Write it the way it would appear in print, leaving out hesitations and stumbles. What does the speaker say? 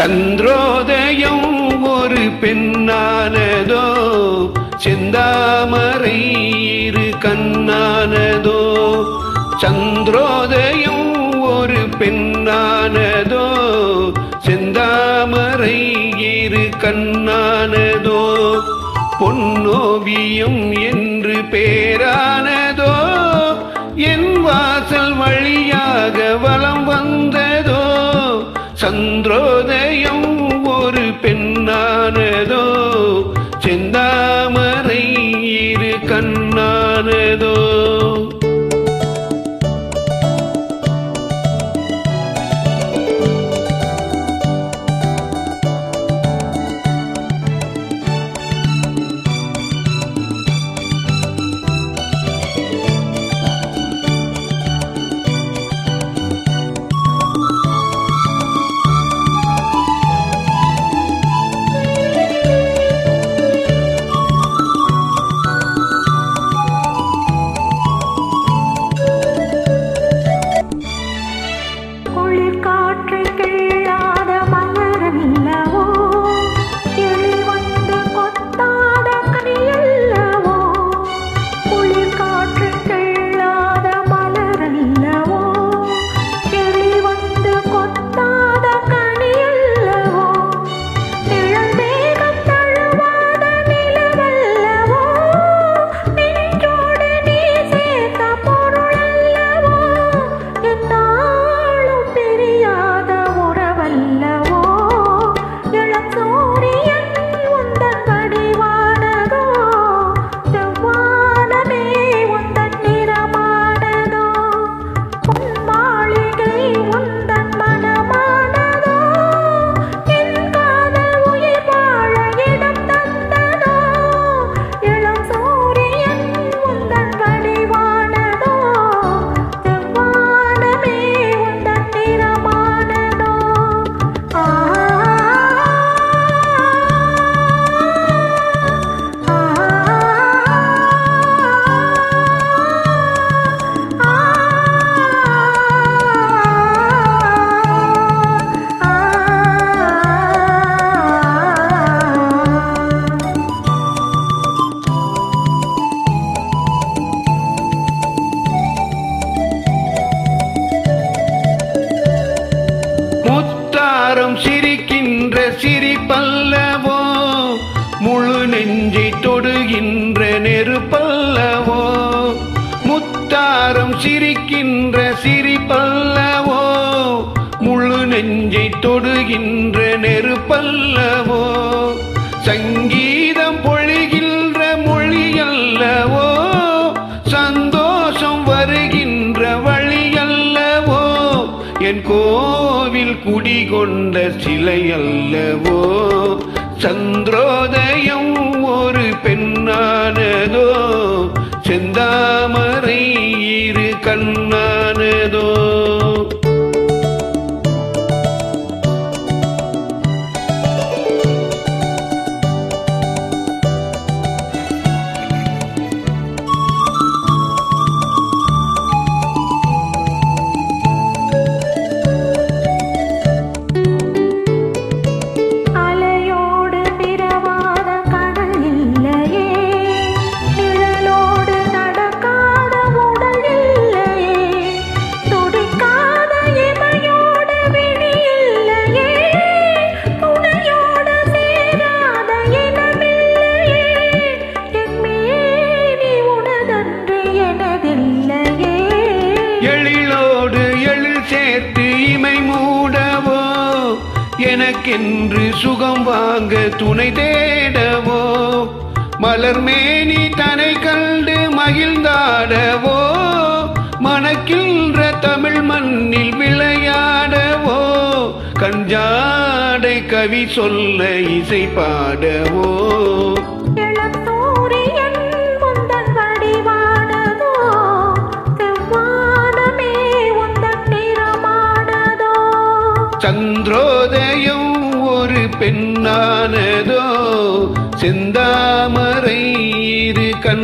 சந்திரோதயம் ஒரு பெண்ணானதோ, செந்தாமரை இரு கண்ணானதோ. சந்திரோதயம் ஒரு பெண்ணானதோ, செந்தாமரை இரு கண்ணானதோ. பொன்னோவியம் என்று பேரானதோ, என் வாசல் வழியாக வலம் வந்ததோ. சந்திரோதயம் ஒரு பெண்ணானதோ, செந்தாமரை இரு கண்ணானதோ. சிரிக்கின்ற சிரிப்பல்லவோ, முழு நெஞ்சை தொடுகின்ற நெருப்பல்லவோ. முத்தாரம் சிரிக்கின்ற சிரிப்பல்லவோ, முழு நெஞ்சை தொடுகின்ற நெருப்பல்லவோ. சங்கீதம் பொழிகின்ற மொழியல்லவோ, சந்தோஷம் வருகின்ற வழியல்லவோ. என் கோவில் குடிகொண்ட சிலை அல்லவோ. சந்திரோதயம் ஒரு பெண்ணானதோ, செந்தாமரை இரு கண்ணானதோ. சேர்த்து இமை மூடவோ, எனக்கென்று சுகம் வாங்க துணை தேடவோ. மலர்மேனி தனை கண்டு மகிழ்ந்தாடவோ, மணக்கின்ற தமிழ் மண்ணில் விளையாடவோ. கஞ்சாடை கவி சொல்ல இசை பாடவோ. சந்திரோதயம் ஒரு பெண்ணானதோ, செந்தாமரை இரு கண்